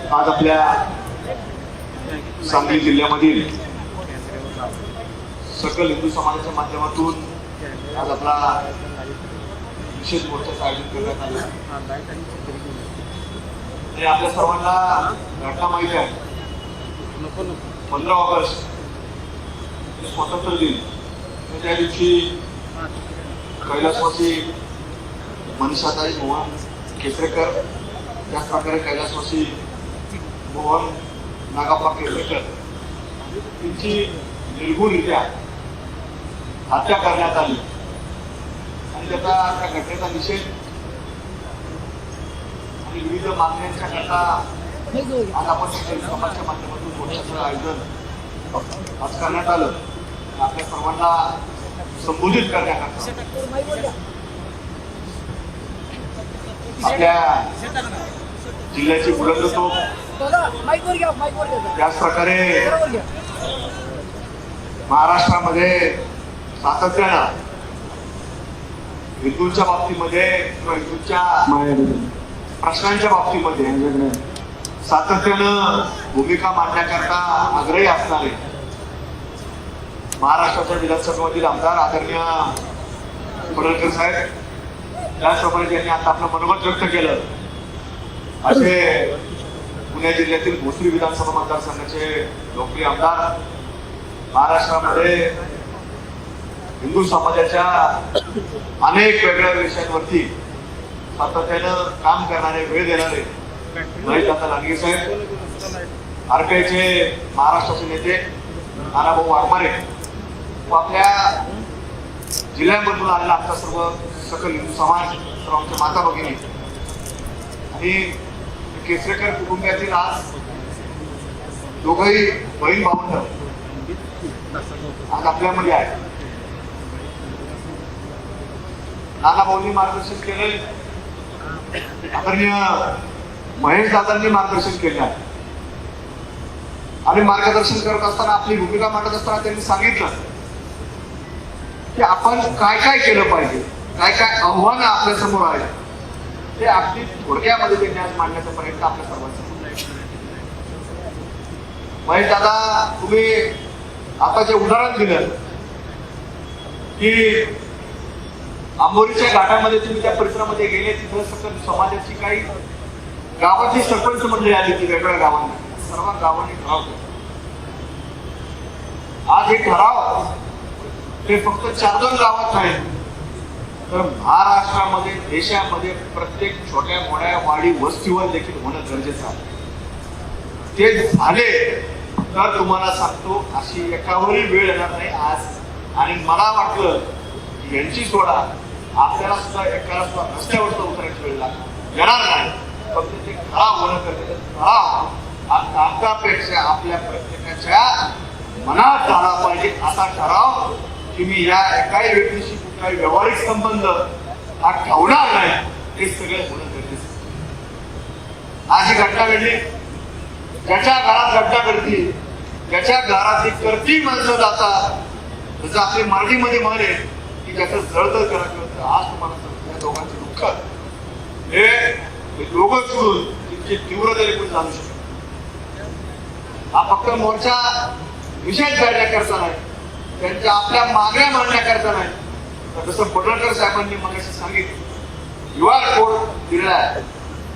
आज आपल्या सांगली जिल्ह्यामधील सकल हिंदू समाजाच्या माध्यमातून आज आपला विशेष मोर्चाचं आयोजन करण्यात आलं आणि आपल्या सर्वांना घटना माहिती आहे. 15 ऑगस्ट स्वातंत्र्य दिन, त्या दिवशी कैलासवासी मनीषाताई मोहन केसरेकर, त्याच प्रकारे कैलासवासी मोहन नागाप्पा केसरेकर यांची निर्घुणरित्या हत्या करण्यात आली आणि त्या घटनेचा निषेध आणि विविध मागण्यांच्या करता आज आपण समाजाच्या माध्यमातून मोर्चाचं आयोजन आज करण्यात आलं. आपल्या सर्वांना संबोधित करण्याकरता आपल्या जिल्ह्याची बुलंद तोफ, त्याच प्रकारे महाराष्ट्रामध्ये सातत्यानं हिंदूंच्या बाबतीमध्ये किंवा हिंदूंच्या प्रश्नांच्या बाबतीमध्ये सातत्यानं भूमिका मांडण्याकरता आग्रही असणारे महाराष्ट्राच्या विधानसभेमधील आमदार आदरणीय पडळकर साहेब, त्याचप्रमाणे त्यांनी आता आपलं मनोगत व्यक्त केलं असे पुणे जिल्ह्यातील भोसरी विधानसभा मतदारसंघाचे लोकप्रिय आमदार, महाराष्ट्रामध्ये हिंदू समाजाच्या अनेक वेगळ्या विषयांवरती सातत्यानं काम करणारे, वेळ देणारे महेशदादा लांडगे साहेब, आरपीआयचे महाराष्ट्राचे नेते नानाभाऊ वाघमारे व आपल्या जिल्ह्यामधून आलेला आमचा सर्व सकल हिंदू समाज, सर्व आमच्या माता भगिनी आणि केसरेकर कुटुंबातील आज दोघंही बहीण भावंड आज आपल्यामध्ये आहे. नानाभाऊंनी मार्गदर्शन केले, आदरणीय महेशदादांनी मार्गदर्शन केले आहे आणि मार्गदर्शन करत असताना, आपली भूमिका मांडत असताना त्यांनी सांगितलं की आपण काय काय केलं पाहिजे, काय काय आव्हानं आपल्या समोर आहे, ते अगदी थोडक्यामध्ये त्यांनी आज मांडण्याचा प्रयत्न आपल्या सर्वांचा. महेशदादा, तुम्ही आता जे उदाहरण दिलं की आंबोलीच्या घाटामध्ये तुम्ही त्या परिसरामध्ये गेले, तिथं सकल समाजाची काही गावातली सरपंच मंडळी आली होती वेगवेगळ्या गावांना, सर्व गावांनी ठराव केला. आज हे ठराव ते फक्त 4-2 गावात नाही, तर महाराष्ट्रामध्ये, देशामध्ये प्रत्येक छोट्या मोठ्या वाडी वस्तीवर देखील होणं गरजेचं आहे. ते झाले तर तुम्हाला सांगतो अशी एकावरही वेळ येणार नाही आज. आणि मला वाटलं की यांची सोडा आपल्याला सुद्धा एकाला सुद्धा रस्त्यावरचा उतरायची वेळ येणार नाही. फक्त ते खराब होणं गरजेचं. खराब हा कागदापेक्षा आपल्या प्रत्येकाच्या मनात झाला पाहिजे असा ठराव की मी या एकाही व्यक्तीशी कुठलाही व्यावहारिक संबंध हा ठेवणार नाही, हे सगळे होणं गरजेचं. आज ही घटना घडली, ज्याच्या घरात घटना घडती, ज्याच्या घरात करती माणसं जातात, जसं आपली मराठीमध्ये म्हणे की ज्याचं जळजळ करायचं होतं. आज तुम्हाला सांगतो या दोघांचं दुःख हे दोघं सोडून तितकी तीव्रता देखील जाणू शकतो. हा फक्त मोर्चा विशेष करण्याकरता नाही, त्यांच्या आपल्या मागण्या मांडण्याकरता नाही, तर जसं पडळकर साहेबांनी मगाशी सांगितलं युवा कोड दिलेला आहे,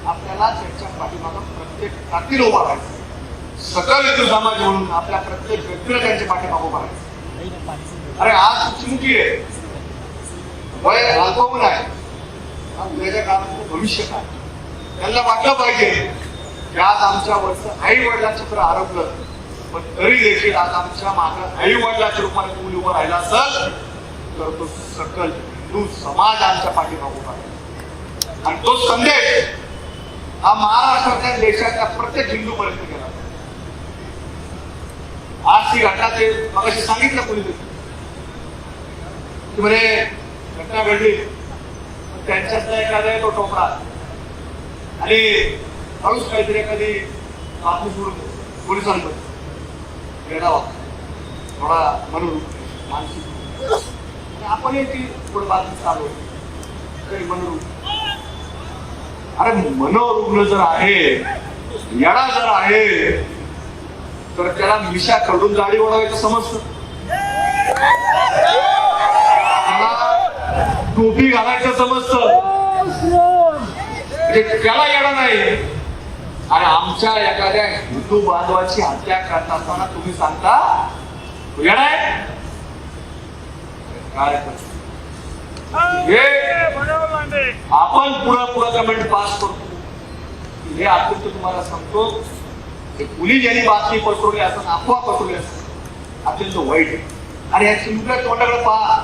आपल्याला त्यांच्या पाठीमागं प्रत्येक ताकदीने उभा राहायचं. सकल हिंदू समाज म्हणून आपल्या प्रत्येक व्यक्तीला त्यांच्या पाठीमागं उभा राहायचं. अरे आज चिंकी आहे, वय अल्पवून आहे, उद्याच्या काळात भविष्य काय, त्यांना वाटलं पाहिजे की आज आमच्या वरचं आई वडिलांचं चित्र हरपलं, पण तरी देखील आज आमच्या मागं आई वडिलाच्या रूपाने तुम्ही उभं राहिला असेल तर तो सकल हिंदू समाज आमच्या पाठीमागं उभा राहील. आणि तो संदेश हा महाराष्ट्राच्या देशाच्या प्रत्येक हिंदू पर्यंत गेला. आज ती घटना ते मगाशी सांगितलं कोणी की म्हणे घटना घडली, त्यांच्यातला एखादा तो टोपरा आणि हळूच काहीतरी एखादी बातमी सोडून पोलिसांमध्ये वेळावा थोडा म्हणून मानसिक आपणही ती थोडी बातमी चालू आहे. अरे मनोरुग्ण जर आहे येडा जर आहे तर त्याला मिशा कडून दाढी वाढवायचं समजतं, त्याला टोपी घालायचं समजतं, म्हणजे त्याला येडा नाही. आणि आमच्या एखाद्या हिंदू बांधवाची हत्या करत असताना तुम्ही सांगता तो येडा आहे काय? आपण पुढं कमेंट पास करतो. हे अत्यंत तुम्हाला सांगतो, पोलीस यांनी बातमी पसरवली असं, अफवा पसरवली असं, अत्यंत वाईट आहे. आणि या चिमट्या तोंडाकडे पहा.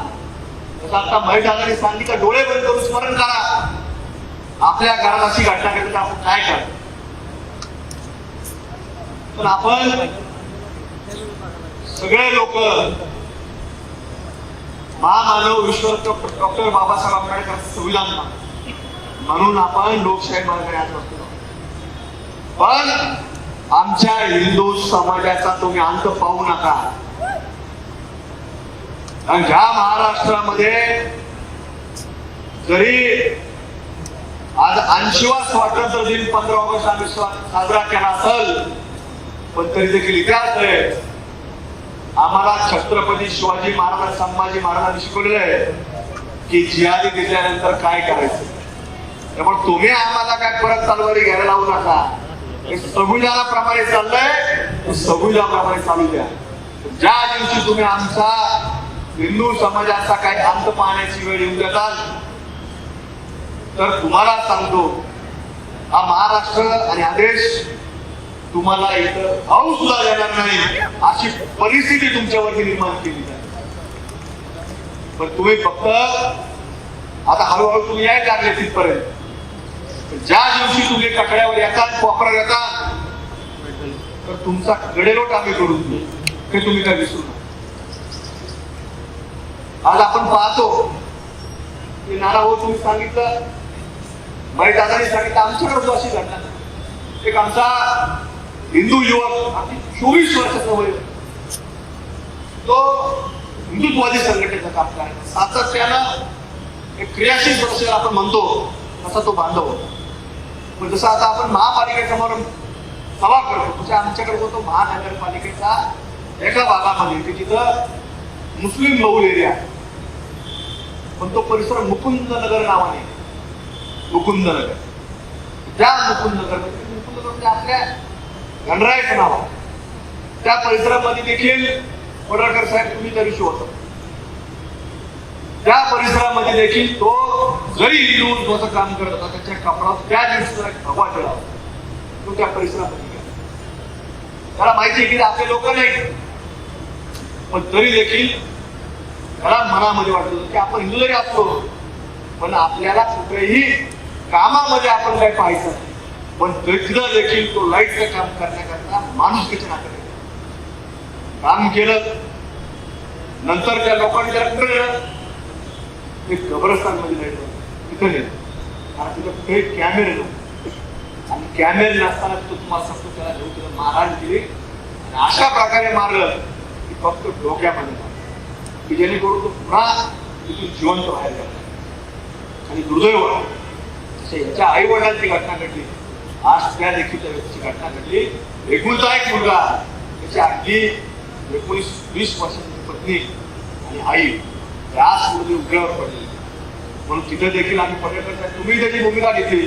जसं आता महिलांनी सांगितलं, डोळे बंद करून स्मरण करा आपल्या घरात अशी घटना घडली तर आपण काय करतो. पण आपण सगळे लोक महामानव विश्वरत्न डॉक्टर बाबासाहेब आंबेडकर संविधान म्हणून आपण लोकशाही मार्गाने आज असतो. पण आमच्या हिंदू समाजाचा तुम्ही अंत पाहू नका. आणि ज्या महाराष्ट्रामध्ये जरी आज 80वा स्वातंत्र्य दिन 15 ऑगस्ट आम्ही साजरा केला असेल, पण तरी देखील इतिहास आहे. आम्हाला छत्रपती शिवाजी महाराज संभाजी महाराजांनी शिकवलेलं आहे की जिहादी दिल्यानंतर काय करायचं. त्यामुळे तुम्ही आम्हाला काय परत तलवारी घ्यायला लावू नका. संविधानाप्रमाणे चाललंय, संविधानाप्रमाणे चालू द्या. ज्या दिवशी तुम्ही आमचा हिंदू समाजाचा काही अंत पाहण्याची वेळ येऊन देताल तर तुम्हाला सांगतो, हा महाराष्ट्र आणि हा देश तुम्हाला इथं भाऊ सुद्धा देणार नाही अशी परिस्थिती तुमच्यावरती निर्माण केली जाते. पण तुम्ही फक्त आता हळूहळू तुम्ही यायला लागले तिथपर्यंत. ज्या दिवशी तुम्ही ककड्यावर येतात, कोपऱ्यावर येतात, तर तुमचा गडेलोट आम्ही करून देऊ, हे तुम्ही काय विसरू नका. आज आपण पाहतो की नाना भाऊ तुम्ही सांगितलं, बाई दादानी सांगितलं, आमच्याकडे अशी घटना. एक आमचा हिंदू युवक 24 वर्षाचा वय, तो हिंदुत्ववादी संघटनेचं काम करायचा, सातत्यानं एक क्रियाशील सदस्य आपण म्हणतो तसा तो बांधव होता. पण जसं आता आपण महापालिकेसमोर सभा करतो तसे आमच्याकडे होतो महानगरपालिकेचा एका भागामध्ये की जिथं मुस्लिम बहुल एरिया, पण तो परिसर मुकुंद नगर नावाने, मुकुंद नगर. त्या मुकुंद नगर म्हणजे आपल्या गणरायाचं नाव, त्या परिसरामध्ये देखील पडळकर साहेब तुम्ही त्या दिवशी होता. त्या परिसरामध्ये देखील तो जरी हिंदुत्वाचं काम करत होता, त्याच्या कपडावर त्या दिवशी भगवा ठेवला तो त्या परिसरामध्ये गेला. त्याला माहिती आहे की आपले लोक नाही, पण तरी देखील त्याला मनामध्ये वाटत की आपण हिंदू जरी असलो पण आपल्याला कुठेही कामामध्ये आपण काय पाहायचं, पण तिथं देखील तो लाईटचं काम करण्याकरता माणुसकीच्या नात्याने काम केलं. नंतर त्या लोकांनी त्याला कुठे नेलं, ते कब्रस्तान मध्ये लाईट तिथं नेलं. कारण तिथं कुठे कॅमेरे नव्हते, आणि कॅमेरे नसताना तो तुम्हाला सांगतो त्याला घेऊन तिला मारहाण केली. आणि अशा प्रकारे मारलं की फक्त डोक्यामध्ये मारलं की जेणेकरून तो पुन्हा तिथून जिवंत बाहेर गेला. आणि दुर्दैव याच्या आई वडिलांची घटना घडली, आज त्या देखील त्या व्यक्तीची घटना घडली. एकुलता एक मुलगा, त्याची अगदी 19-20 वर्षांची पत्नी आणि आई त्याच मुली उघड्यावर पडली. म्हणून तिथे देखील आम्ही पडळकर तुम्ही त्याची भूमिका घेतली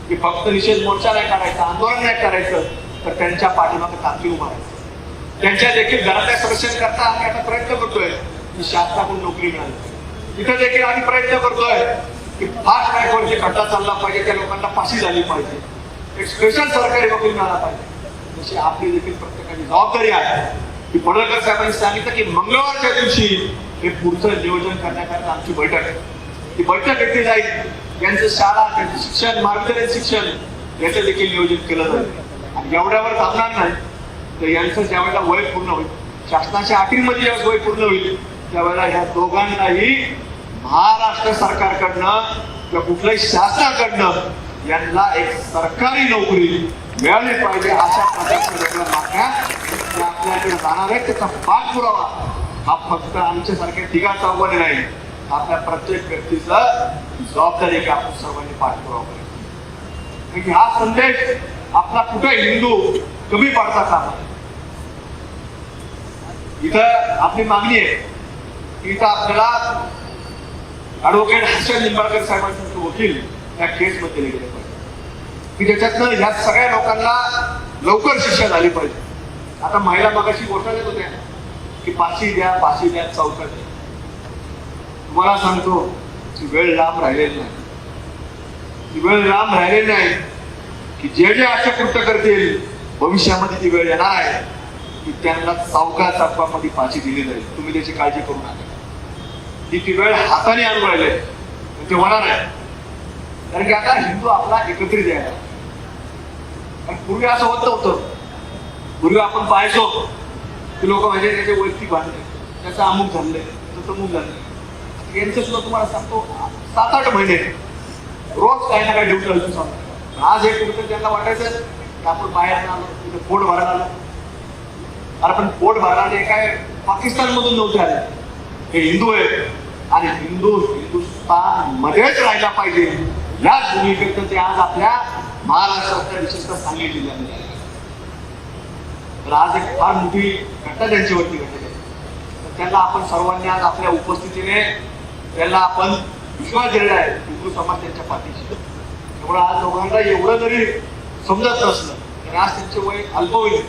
की फक्त निषेध मोर्चा नाही काढायचा, आंदोलन नाही करायचं, तर त्यांच्या पाठीमागे ताकदी उभा राहायचं. त्यांच्या देखील घरातल्या संरक्षण करता आम्ही आता प्रयत्न करतोय की शासनाकडून नोकरी मिळाली. तिथे देखील आम्ही प्रयत्न करतोय की फास्ट ट्रॅकवर जे खड्डा चालला पाहिजे त्या लोकांना फाशी झाली पाहिजे, एक स्पेशल सरकारी नोकरी मिळाला पाहिजे. तशी आपली देखील प्रत्येकाची जबाबदारी आहे की पडळकर साहेबांनी सांगितलं की मंगळवारच्या दिवशी हे पुढचं नियोजन करण्याकरता आमची बैठक आहे. ती बैठक घेतली जाईल, यांचं शाळा, त्यांचं शिक्षण, मार्गदर्शन शिक्षण याचं देखील नियोजन केलं जाईल. आणि एवढ्यावर थांबणार नाही, तर यांचं ज्यावेळेला वय पूर्ण होईल, शासनाच्या अटींमध्ये ज्यावेळेस वय पूर्ण होईल, त्यावेळेला ह्या दोघांनाही महाराष्ट्र सरकारकडनं किंवा कुठल्याही शासनाकडनं यांना एक सरकारी नोकरी मिळाली पाहिजे अशा प्रकारच्या मागण्या आपल्याकडे जाणार आहेत. त्याचा पाठपुरावा हा फक्त आमच्यासारख्या तिघा चौघांनी नाही, आपल्या प्रत्येक व्यक्तीचा जबाबदारी की आपण सर्वांनी पाठपुरावा करायचा. हा संदेश आपला कुठे हिंदू कमी पडता कामा नये. इथं आपली मागणी आहे की इथं आपल्याला ऍडव्होकेट हसन निंबाळकर साहेबांसारखे वकील या केसमध्ये गेले पाहिजे की ज्याच्यातनं ह्या सगळ्या लोकांना लवकर शिक्षा झाली पाहिजे. आता महिला मगाशी घोषणा देत होत्या की फाशी द्या चौकात द्या. तुम्हाला सांगतो ती वेळ लांब राहिलेली नाही. ती वेळ लांब राहिलेली नाही की जे जे असे कृत्य करतील भविष्यामध्ये ती वेळ येणार आहे की त्यांना चौकामध्ये फाशी दिली जाईल. तुम्ही त्याची काळजी करू नका. ती वेळ हाताने आणून राहिले ते होणार आहे. कारण की आता हिंदू आपला एकत्रित यायला. आणि पूर्वी असं होत नव्हतं. पूर्वी आपण पाहायचो की लोक म्हणजे त्याचे वैयक्तिक भांडणे, त्याचं अमुक झालंय, त्याचं तमुक झालंय. यांचं सुद्धा तुम्हाला सांगतो 7-8 महिने रोज काही ना काही ड्युटी असतो सांगतो. आज हे कुठं त्यांना वाटायचं की आपण बाहेर आलो तिथे पोट भरायला आलो. अरे पण पोट भरायला काय पाकिस्तान मधून नव्हते आले. हे हिंदू आहेत आणि हिंदुस्थान मध्येच राहायला पाहिजे याच भूमिकेत ते आज आपल्या महाराष्ट्राच्या विशेषतः सांगली जिल्ह्यामध्ये आहे. तर आज एक फार मोठी घटना त्यांच्यावरती घडली आहे. तर त्यांना आपण सर्वांनी आज आपल्या उपस्थितीने त्यांना आपण विश्वास दिलेला आहे. हिंदू समाज त्यांच्या पाठीशी. त्यामुळे आज दोघांना एवढं जरी समजत नसलं तरी आज त्यांचे वय अल्प होईल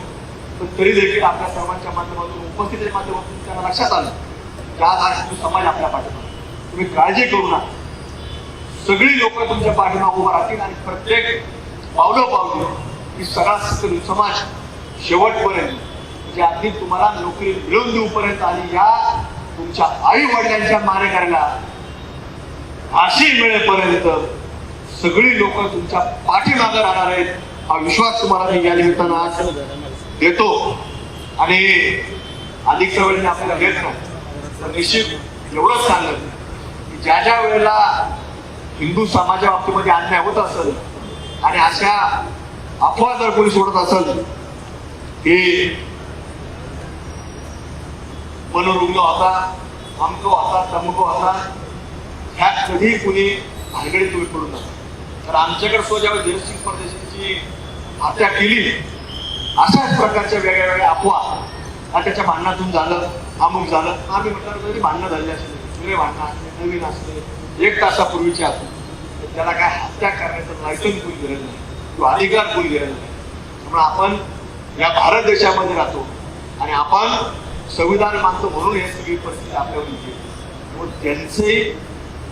पण तरी देखील आपल्या सर्वांच्या माध्यमातून उपस्थितीच्या माध्यमातून त्यांना लक्षात आलं की आज हा हिंदू समाज आपल्या पाठीमागे. तुम्ही काळजी करू नका. सगळी लोक तुमच्या पाठीमागे उभा राहतील आणि प्रत्येक पावलं ही सगळा समाज शेवटपर्यंत म्हणजे अगदी तुम्हाला नोकरी मिळवून देऊपर्यंत आणि या तुमच्या आई वडिलांच्या मारेकऱ्याला फाशी मिळेपर्यंत सगळी लोक तुमच्या पाठीमागे राहणार आहेत. हा विश्वास तुम्हाला मी या निमित्तानं आज देतो. आणि अधिक सवयीने आपल्याला देत नाही तर निश्चित एवढंच सांगत की ज्या वेळेला हिंदू समाजा बाबतीमध्ये अन्याय होत असेल आणि अशा अफवा जर कोणी सोडत असेल की मनोरुग्ण होता, अमको होता, तमको होता, ह्या कधी कुणी भानगडी तुम्ही पडू नका. तर आमच्याकडे ज्यावेळी धीरसिंग परदेशींची हत्या केली अशाच प्रकारच्या वेगळ्या अफवा त्याच्या भांडणातून झालं, अमुक झालं. आम्ही म्हटलं तरी भांडणं झाली असले, जुने भांडणं असले, नवीन असले, 1 तासापूर्वीचे असले, त्याला काय हत्या करण्याचं लायसन्स कोणी दिलेलं नाही किंवा अधिकार कोणी दिलेला नाही. त्यामुळे आपण या भारत देशामध्ये राहतो आणि आपण संविधान मानतो म्हणून हे सगळी परिस्थिती आपल्यावर येते. त्यांचे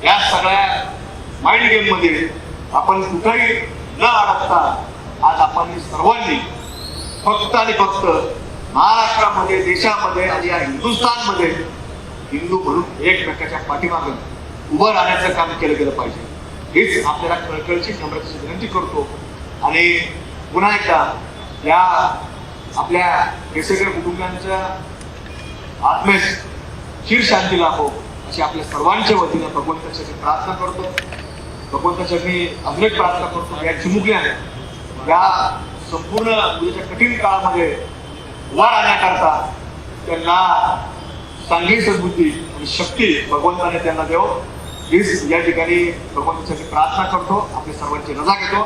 या सगळ्या माइंड गेम मध्ये आपण कुठेही न अडकता आज आपण सर्वांनी फक्त आणि फक्त महाराष्ट्रामध्ये, देशामध्ये आणि या हिंदुस्थानमध्ये हिंदू म्हणून एकमेकाच्या पाठीमागे उभं राहण्याचं काम केलं गेलं पाहिजे. हेच आपल्याला कळकळीची नम्रतेची विनंती करतो. आणि पुन्हा एकदा या आपल्या केसकर कुटुंबियांच्या आत्मेस चिर शांती लाभो अशी आपल्या सर्वांच्या वतीने भगवंताची प्रार्थना करतो. भगवंताच्या मी अजून प्रार्थना करतो या चिमुकल्याने या संपूर्ण उद्याच्या कठीण काळामध्ये उभा राहण्याकरता त्यांना चांगली सद्बुद्धी आणि शक्ती भगवंताने त्यांना देव हीच या ठिकाणी भगवंताची प्रार्थना करतो. आपल्या सर्वांची रजा घेतो.